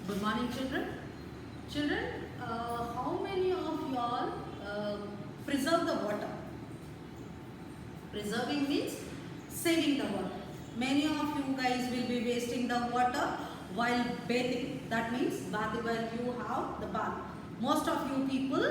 Good morning, children. Children, how many of y'all preserve the water? Preserving means saving the water. Many of you guys will be wasting the water while bathing. That means bathing while you have the bath. Most of you people,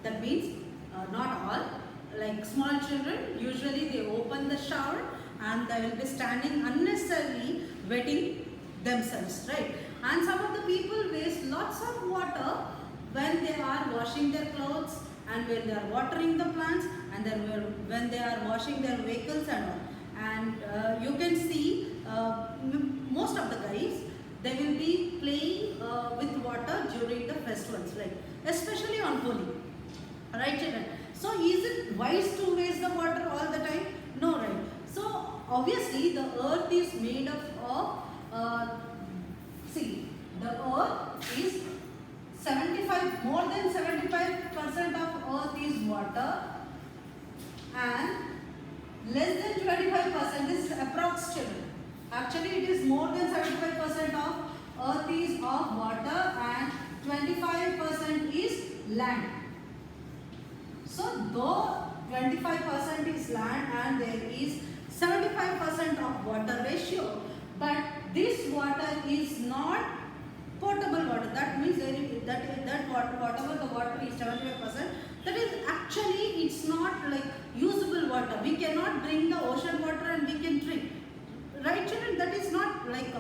that means not all, like small children, usually they open the shower and they will be standing unnecessarily wetting themselves, right? And some of the people waste lots of water when they are washing their clothes and when they are watering the plants and then when they are washing their vehicles and all. And you can see most of the guys, they will be playing with water during the festivals, like especially on Holi. Right, children? So is it wise to waste the water all the time? No, right? So obviously the earth is made up of see, the earth is 75, more than 75% of earth is water and less than 25% is approx children. Actually it is more than 75% of earth is of water and 25% is land. So though 25% is land and there is 75% of water ratio, but this water is not potable water. That means that water, whatever the water is 75%, that is actually it's not like usable water. We cannot drink the ocean water and we can drink. Right, children? That is not like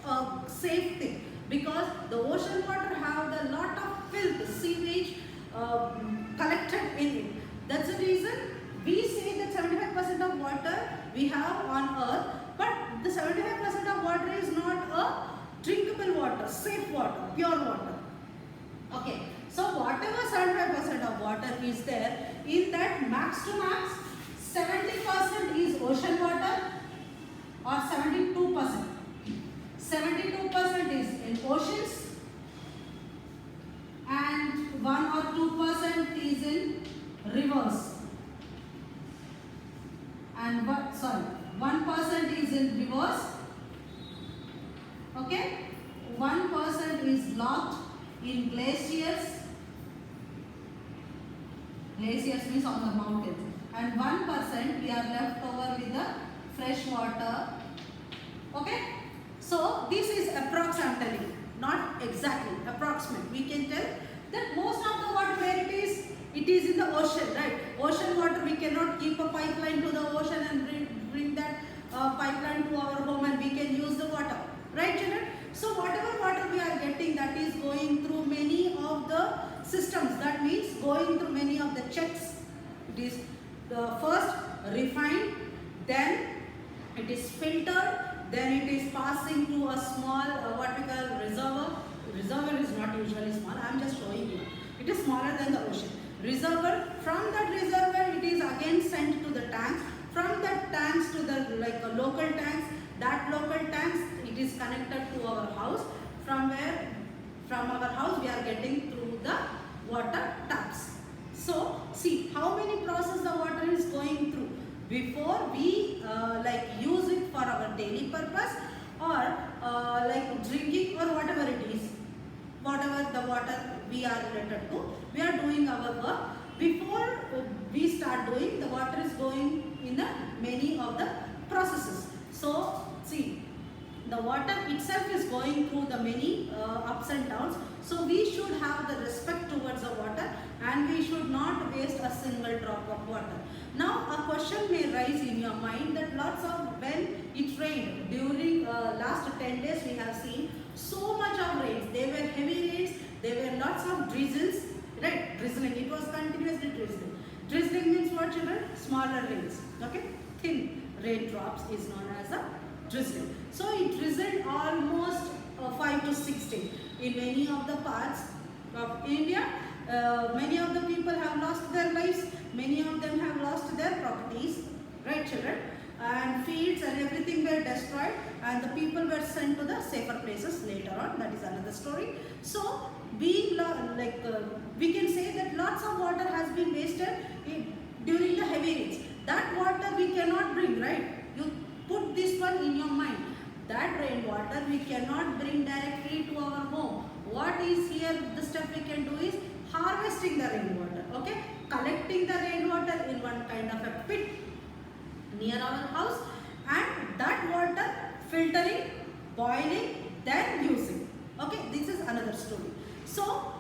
a safe thing, because the ocean water have a lot of filth, sewage collected in it. That's the reason we say that 75% of water we have on earth, but the 75% of water is not a drinkable water, safe water, pure water. Okay, so whatever 75% of water is there, in that max to max 70% is ocean water or 72%. 72% is in oceans and 1 or 2% is in rivers, and 1% is in rivers. Okay, 1% is locked in glaciers. Glaciers means on the mountains, and 1% we are left over with the fresh water. Okay, so this is approximately, not exactly, approximate. We can tell that most of the water where it is in the ocean, right? Ocean water, we cannot keep a pipeline to the ocean and bring that pipeline to our home and we can use the water, right, children? So whatever water we are getting, that is going through many of the systems. That means going through many of the checks. It is first refined, then it is filtered, then it is passing to a small what we call reservoir. Reservoir is not usually small, I am just showing you. It is smaller than the ocean. Reservoir, from that reservoir it is again sent to the tanks. From that tanks to the local tanks. That local tanks, it is connected to our house. From our house we are getting through the water taps. So see how many processes the water is going through before we use it for our daily purpose or like drinking or whatever it is. Whatever the water we are related to, we are doing our work. Before we start doing, the water is going in many of the processes. So see, the water itself is going through the many ups and downs. So we should have the respect towards the water and we should not waste a single drop of water. Now a question may rise in your mind that lots of when it rained during last 10 days we have seen so much of rains. There were heavy rains, there were lots of drizzles, right? Drizzling, it was continuously drizzling. Drizzling means what, children? Smaller rains, okay? Thin raindrops is known as a drizzling. So it drizzled almost 5 to 6 days. In many of the parts of India, many of the people have lost their lives, many of them have lost their properties, right, children? And fields and everything were destroyed and the people were sent to the safer places later on. That is another story. So being we can say that lots of water has been wasted during the heavy rains. That water we cannot bring, right? You put this one in your mind. that rainwater we cannot bring directly to our home. What is here, the step we can do is harvesting the rainwater, okay? Collecting the rainwater in one kind of a pit near our house, and that water filtering, boiling, then using. Okay, this is another story. So,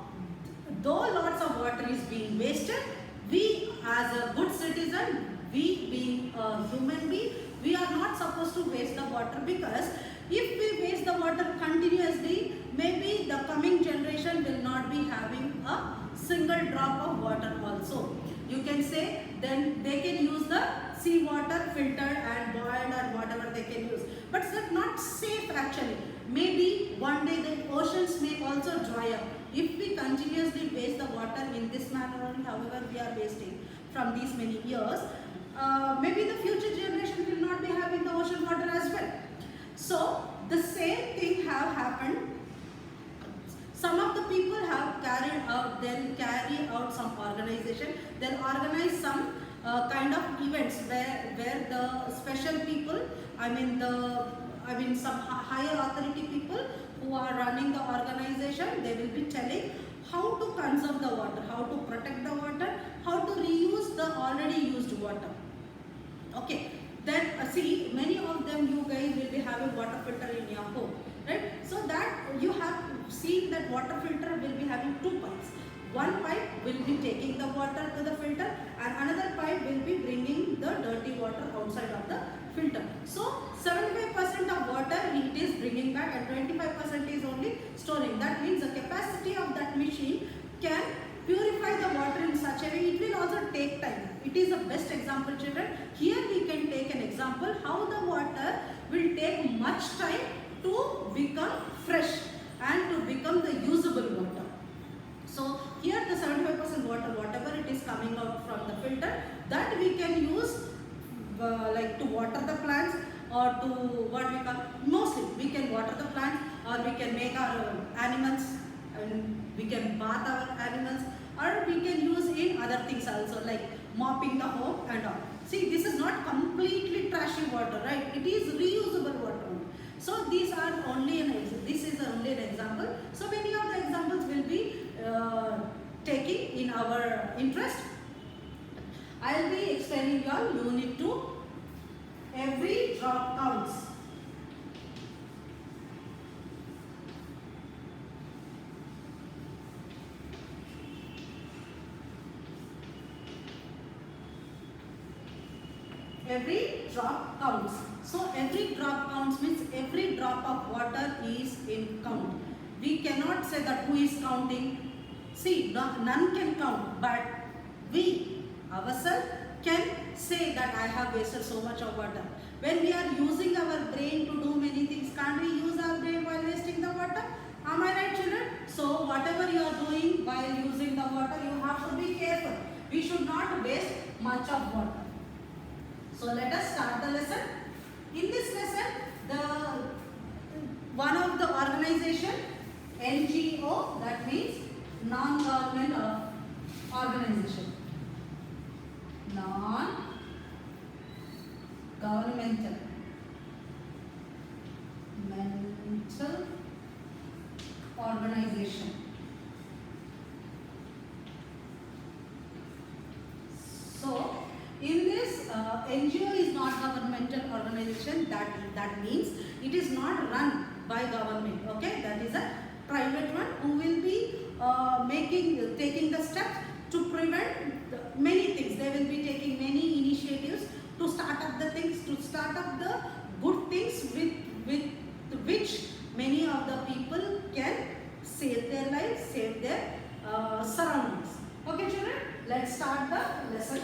though lots of water is being wasted, we as a good citizen, we being a human being, we are not supposed to waste the water, because if we waste the water continuously, maybe the coming generation will not be having a single drop of water also. You can say then they can use the sea water filtered and boiled or whatever they can use. But it's not safe actually. Maybe one day the oceans may also dry up. If we continuously waste the water in this manner only, however we are wasting from these many years, maybe the future generation will not be having the ocean water as well. So the same thing have happened. Some of the people have carry out some organization, then organize some kind of events where the special people, some higher authority people who are running the organization, they will be telling how to conserve the water, how to protect the water, how to reuse the already used water. Okay, then see, many of them you guys will be having water filter in your home, right? So that you have seen that water filter will be having two pipes. One pipe will be taking the water to the filter, and another pipe will be bringing the dirty water outside of the filter. So 75% of water it is bringing back, and 25% is only storing. That means the capacity of that machine can purify the water in such a way. It will also take time. It is the best example, children. Here we can take an example how the water will take much time to become fresh and to become the usable water. So here the 75% water, whatever it is coming out from the filter, that we can use like to water the plants, or to what we call, mostly we can water the plants, or we can make our animals, and we can bath our animals, or we can use in other things also, like mopping the home and all. See, this is not completely trashy water, right? It is reusable water. So these are only this is only an example. So many of the examples will be taking in our interest. I will be explaining you all unit 2. Every drop counts. Every drop counts. So every drop counts means every drop of water is in count. We cannot say that who is counting. See, none can count, but we ourselves can say that I have wasted so much of water. When we are using our brain to do many things, can't we use our brain while wasting the water? Am I right, children? So whatever you are doing while using the water, you have to be careful. We should not waste much of water. So let us start the lesson. In this lesson, one of the organization, NGO, that means non-government organization. Non-governmental organization. So, in this NGO is not governmental organization. That means it is not run by government. Okay, that is a private one who will be taking the steps to prevent many things. They will be taking many initiatives to start up the things, to start up the good things with which many of the people can save their lives, save their surroundings. Okay, children, let's start the lesson.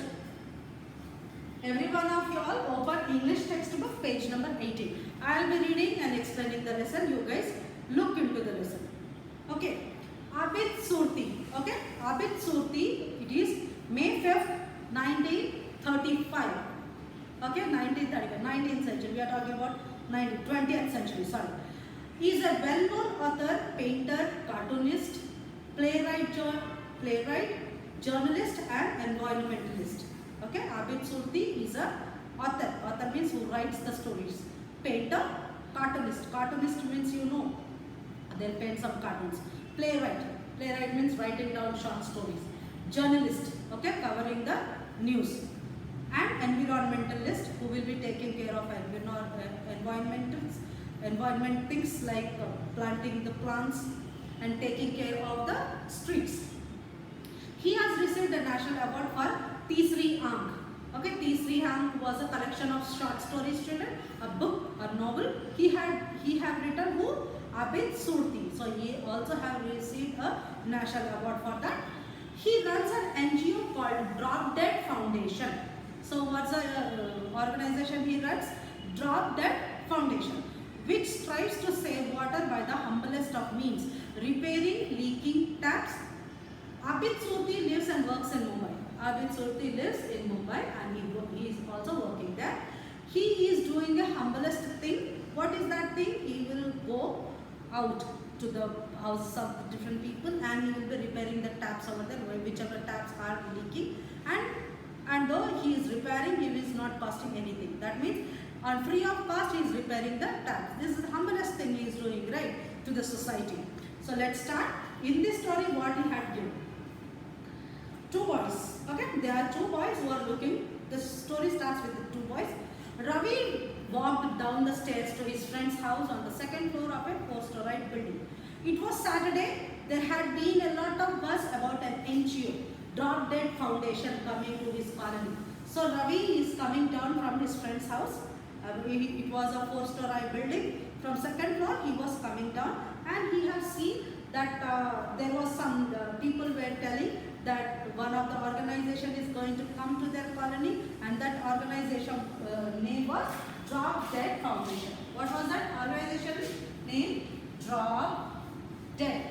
Every one of you all open English textbook, page number 18. I will be reading and explaining the lesson. You guys look into the lesson. Okay. Abid Surti. Okay. Abid Surti. It is May 5th, 1935. Okay. 1935. 19th century. We are talking about 20th century. Sorry. He is a well-known author, painter, cartoonist, playwright, journalist, and environmentalist. Okay, Abid Surti is a author. Author means who writes the stories. Painter, Cartoonist. Cartoonist means you know, they'll paint some cartoons. Playwright. Playwright means writing down short stories. Journalist, okay, covering the news. And environmentalist, who will be taking care of environment things like planting the plants and taking care of the streets. He has received the National Award for Teesri Aankh. Okay, Teesri Aankh was a collection of short stories, children, a book, a novel. He have written who? Abid Surti. So he also have received a National Award for that. He runs an NGO called Drop Dead Foundation. So what's the organization he runs? Drop Dead Foundation, which strives to save water by the humblest of means, repairing leaking taps. Abid Surti lives and works in Mumbai. Abid Surti lives in Mumbai and he is also working there. He is doing the humblest thing. What is that thing? He will go out to the houses of different people and he will be repairing the taps over there, whichever taps are leaking. And though he is repairing, he is not costing anything. That means on free of cost he is repairing the taps. This is the humblest thing he is doing, right, to the society. So let's start. In this story, what he had given. Two boys. Okay, there are two boys who are looking. The story starts with the two boys. Ravi walked down the stairs to his friend's house on the second floor of a four-story building. It was Saturday. There had been a lot of buzz about an NGO, Drop Dead Foundation, coming to his colony. So Ravi is coming down from his friend's house. It was a four-story building. From second floor, he was coming down, and he has seen that there was some people were telling that one of the organization is going to come to their colony, and that organization name was Drop Dead Foundation. What was that organization name? Drop Dead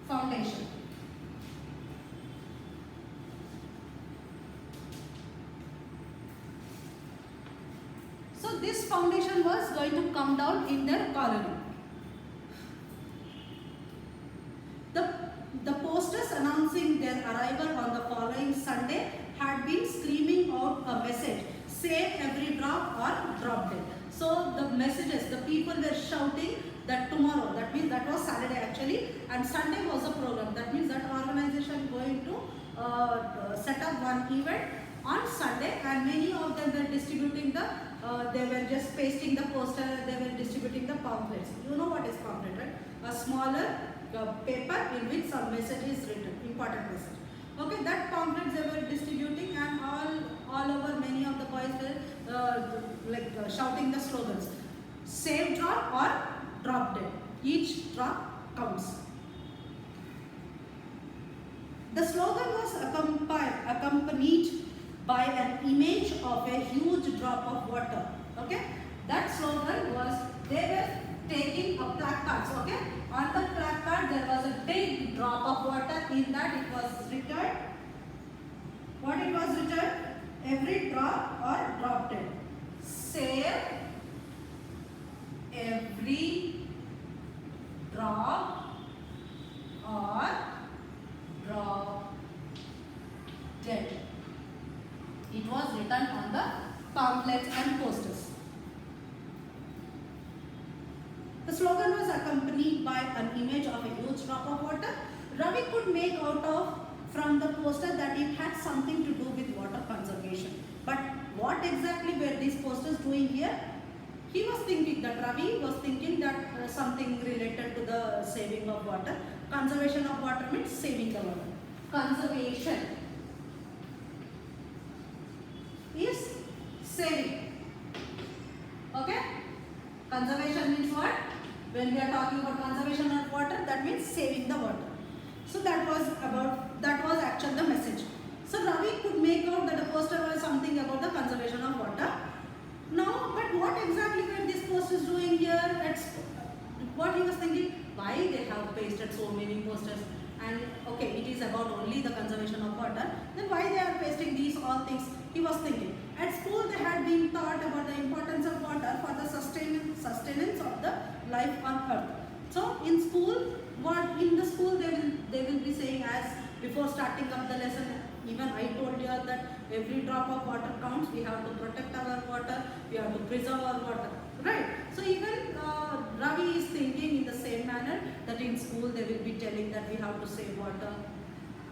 Foundation. So this foundation was going to come down in their colony. The posters announcing their arrival on the following Sunday had been screaming out a message: save every drop or drop dead. So the messages, the people were shouting that tomorrow, that means that was Saturday actually, and Sunday was a program. That means that organization going to set up one event on Sunday, and many of them were distributing they were just pasting the poster, they were distributing the pamphlets. You know what is pamphlet, right? A smaller paper in which some message is written, important message. Okay, that pamphlets they were distributing, and all over many of the boys were shouting the slogans: save drop or drop dead. Each drop counts. The slogan was accompanied by an image of a huge drop of water. Okay, that slogan was, they were taking a placards. Okay, on the placard there was a big drop of water. In that it was written, what it was written? Every drop or drop dead. Save every drop or drop dead. It was written on the pamphlets and posters. The slogan was accompanied by an image of a huge drop of water. Ravi could make out from the poster that it had something to do with water conservation. But what exactly were these posters doing here? He was thinking that Ravi was thinking that something related to the saving of water. Conservation of water means saving the water. Conservation is saving. Okay? Conservation means what? When we are talking about conservation of water, that means saving the water. So that was actually the message. So Ravi could make out that the poster was something about the conservation of water. Now, but what exactly were these posters doing here? What he was thinking, why they have pasted so many posters? And okay, it is about only the conservation of water. Then why they are pasting these all things? He was thinking. At school, they had been taught about the importance of water for the sustenance of the life on earth. So in school, in the school they will be saying, as before starting up the lesson, even I told you that Every drop of water counts. We have to protect our water. We have to preserve our water. Right? So even Ravi is thinking in the same manner that in school they will be telling that we have to save water.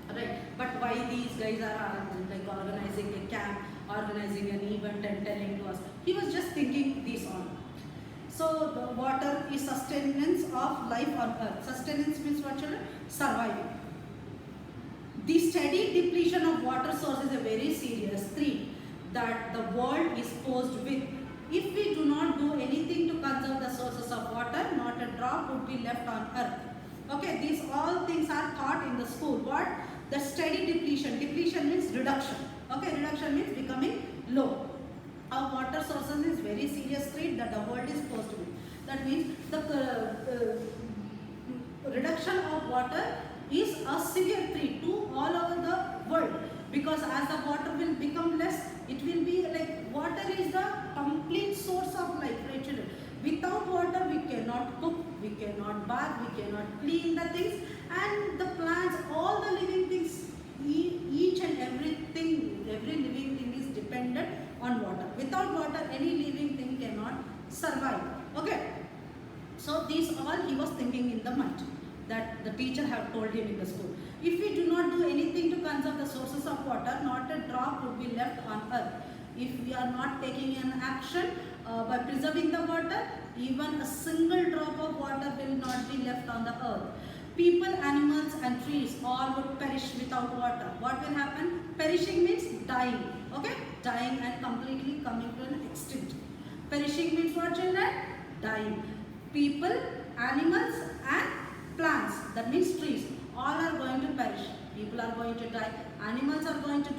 Right? But why these guys are like organizing a camp, organizing an event and telling to us? He was just thinking this on. So the water is sustenance of life on earth. Sustenance means what, children? Surviving. The steady depletion of water source is a very serious threat that the world is posed with. If we do not do anything to conserve the sources of water, not a drop would be left on earth. Okay, these all things are taught in the school. What? The steady depletion. Depletion means reduction. Okay, reduction means becoming low. Our water sources is very serious threat that the world is posed with. That means the reduction of water is a severe threat to all over the world, because as the water will become less, it will be like water is the complete source of life, right, children? Without water we cannot cook, we cannot bath, we cannot clean the things, and the plants, all the living things, each and everything, every living thing is dependent on water. Without water any living thing cannot survive. Okay, so these all he was thinking in the mind that the teacher have told him in the school. If we do not do anything to conserve the sources of water, not a drop would be left on earth. If we are not taking an action by preserving the water, even a single drop of water will not be left on the earth. People, animals and trees all would perish without water. What will happen? Perishing means dying. Okay? Dying and completely coming to an extinct. Perishing means what, children? Dying. People, animals and plants, that means trees, all are going to perish. People are going to die, animals are going to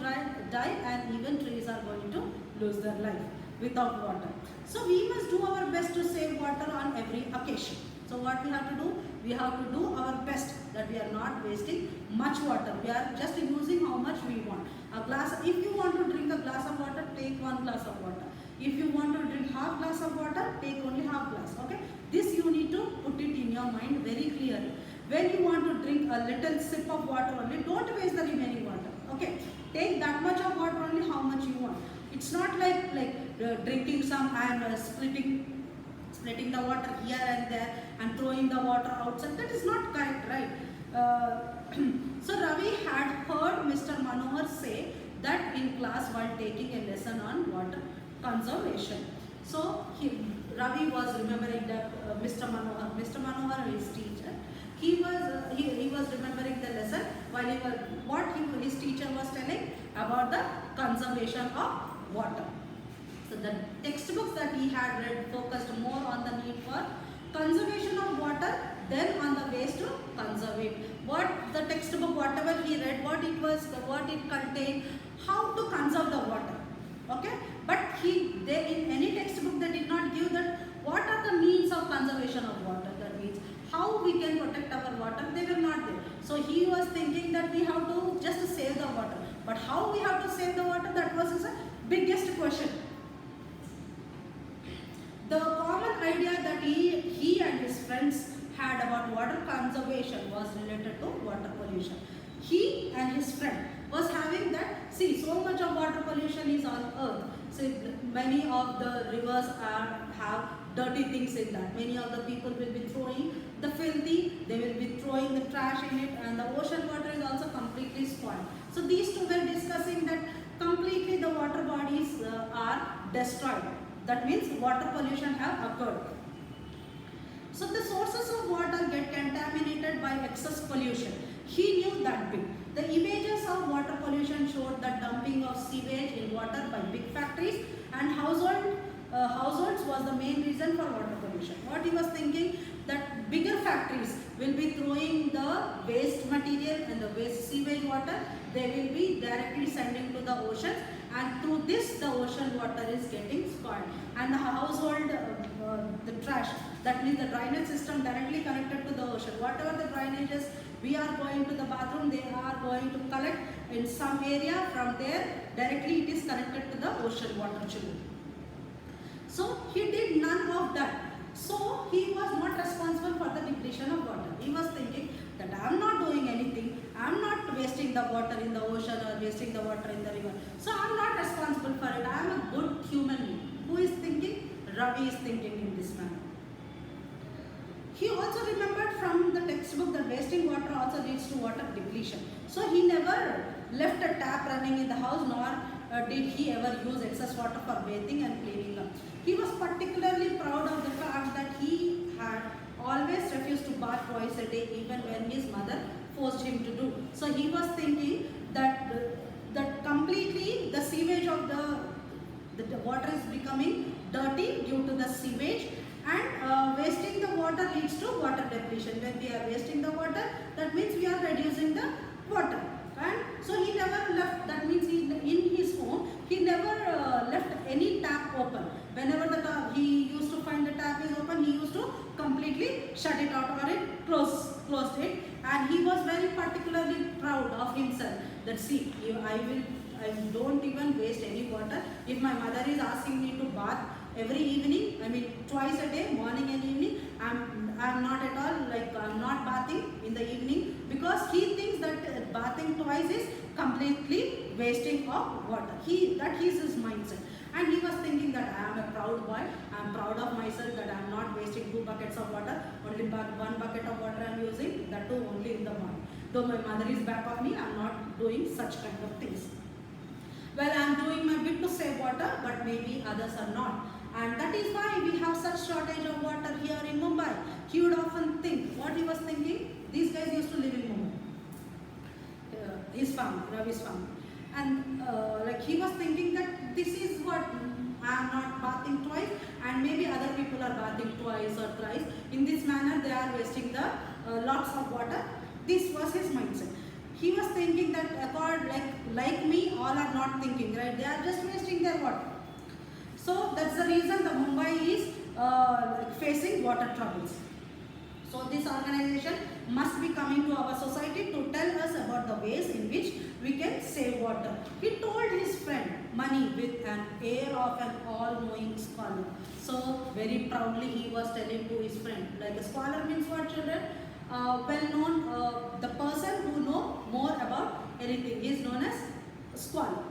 die, and even trees are going to lose their life without water. So we must do our best to save water on every occasion. So what we have to do? We have to do our best that we are not wasting much water. We are just using how much we want. A glass, if you want to drink a glass of water, take one glass of water. If you want to drink half glass of water, take only half glass. Okay? This you need to put it in your mind very clearly. When you want to drink a little sip of water only, don't waste the remaining water. Okay? Take that much of water only, how much you want. It's not like drinking some and splitting the water here and there and throwing the water outside. That is not correct, right? So Ravi had heard Mr. Manohar say that in class while taking a lesson on water conservation. So Ravi was remembering that Mr. Manohar, his teacher, he was remembering the lesson while his teacher was telling about the conservation of water. So the textbooks that he had read focused more on the need for conservation of water than on the ways to conserve it. What the textbook, whatever he read, what it contained, how to conserve the water. Okay, but in any textbook they did not give that what are the means of conservation of water. That means how we can protect our water. They were not there. So he was thinking that we have to just save the water. But how we have to save the water? That was his biggest question. The common idea that he and his friends had about water conservation was related to water pollution. He and his friend was having that, see, so much of water pollution is on earth. So many of the rivers have dirty things in that. Many of the people will be throwing the filthy, they will be throwing the trash in it, and the ocean water is also completely spoiled. So these two were discussing that completely the water bodies are destroyed. That means water pollution have occurred. So the sources of water get contaminated by excess pollution. He knew that bit. The images of water pollution showed the dumping of sewage in water by big factories, and households was the main reason for water pollution. What he was thinking, that bigger factories will be throwing the waste material and the waste sewage water, they will be directly sending to the ocean, and through this the ocean water is getting spoiled. And the household, the trash, that means the drainage system directly connected to the ocean. Whatever the drainages, we are going to the bathroom, they are going to collect in some area, from there directly it is connected to the ocean water children. So he did none of that. So he was not responsible for the depletion of water. He was thinking that I am not doing anything, I am not wasting wasting the water in the ocean or wasting the water in the river. So I'm not responsible for it. I am a good human being. Who is thinking? Ravi is thinking in this manner. He also remembered from the textbook that wasting water also leads to water depletion. So he never left a tap running in the house, nor did he ever use excess water for bathing and cleaning up. He was particularly proud of the fact that he had always refused to bath twice a day, even when his mother forced him to do. So he was thinking that that completely the sewage of the water is becoming dirty due to the sewage, and wasting the water leads to water depletion. When we are wasting the water, that means we are reducing the water. And so he never left, that means in his home, he never left any tap open. Whenever he used to find the tap is open, he used to completely shut it out or closed it. And he was very particularly proud of himself that see, I don't even waste any water. If my mother is asking me to bath every evening, I mean twice a day, morning and evening, I'm not at all, like I'm not bathing in the evening, because he thinks that bathing twice is completely wasting of water. That is his mindset. And he was thinking that I am a proud boy, I am proud of myself that I am not wasting 2 buckets of water, only 1 bucket of water I am using, that too only in the morning. Though my mother is back of me, I am not doing such kind of things. Well, I am doing my bit to save water, but maybe others are not. And that is why we have such shortage of water here in Mumbai. He would often think, what he was thinking, these guys used to live in Mumbai, his family, Ravi's family. And like he was thinking that this is what, I am not bathing twice, and maybe other people are bathing twice or thrice. In this manner, they are wasting the lots of water. This was his mindset. He was thinking that like me, all are not thinking, right? They are just wasting their water. So that's the reason the Mumbai is facing water troubles. So this organization must be coming to our society to tell us about the ways in which we can save water. He told his friend Mani with an air of an all-knowing scholar. So very proudly he was telling to his friend, like a scholar means what, children? Well known, the person who know more about anything is known as a scholar.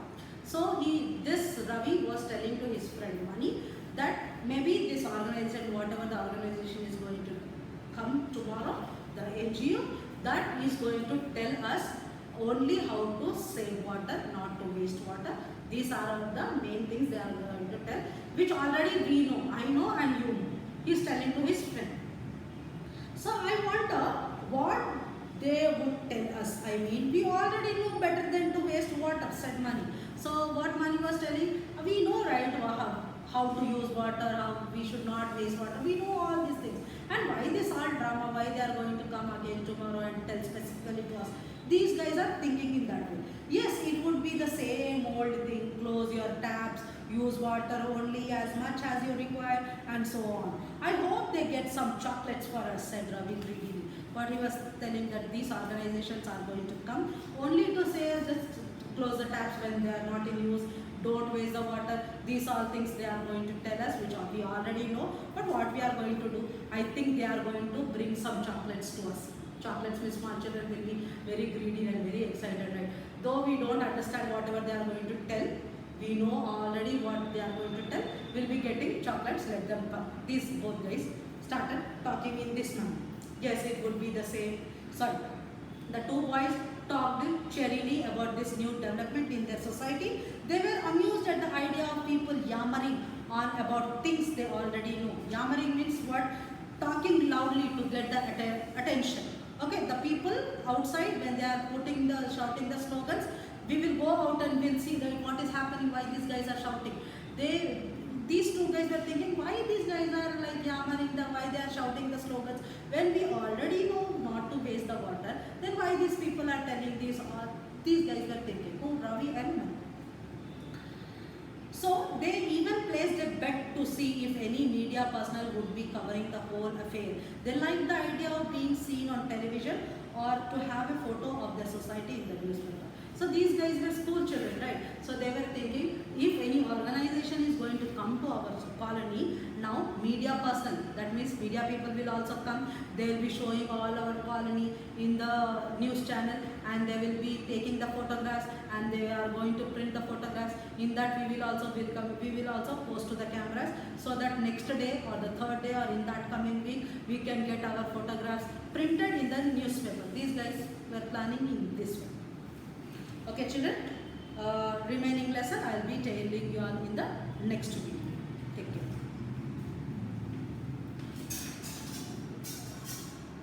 So this Ravi was telling to his friend Mani that maybe this organization, whatever the organization is going to come tomorrow, the NGO, that is going to tell us only how to save water, not to waste water. These are the main things they are going to tell, which already we know. I know and you know. He is telling to his friend. So I wonder what they would tell us. I mean, we already know better than to waste water, said Mani. So what Mani was telling, we know, right, how to use water, how we should not waste water. We know all these things. And why this all drama, why they are going to come again tomorrow and tell specifically to us. These guys are thinking in that way. Yes, it would be the same old thing, close your taps, use water only as much as you require, and so on. I hope they get some chocolates for us, said Ravi greedily. But he was telling that these organizations are going to come only to say just close the taps when they are not in use, don't waste the water. These are things they are going to tell us, which we already know. But what we are going to do, I think they are going to bring some chocolates to us. Chocolates means small children will be very greedy and very excited, right? Though we don't understand whatever they are going to tell, we know already what they are going to tell. We'll be getting chocolates, let them come. These both guys started talking in this manner. Yes, it would be the same. Sorry. The two boys talked cheerily about this new development in their society. They were amused at the idea of people yammering on about things they already know. Yammering means what? Talking loudly to get the attention. Okay, the people outside, when they are shouting the slogans, we will go out and we'll see that what is happening, why these guys are shouting. These two guys were thinking, why these guys are like yammering, why they are shouting the slogans. When we already know not to waste the water, then why these people are telling these guys were thinking, oh, Ravi and Mani. So they even placed a bet to see if any media personnel would be covering the whole affair. They liked the idea of being seen on television or to have a photo of their society in the newspaper. So these guys were school children, right? So they were thinking, if any organization is going to come to our colony, now media person, that means media people will also come. They will be showing all our colony in the news channel, and they will be taking the photographs, and they are going to print the photographs. In that we will also post to the cameras, so that next day or the third day or in that coming week we can get our photographs printed in the newspaper. These guys were planning in this way. Okay children, remaining lesson I will be telling you on in the next video. Take care.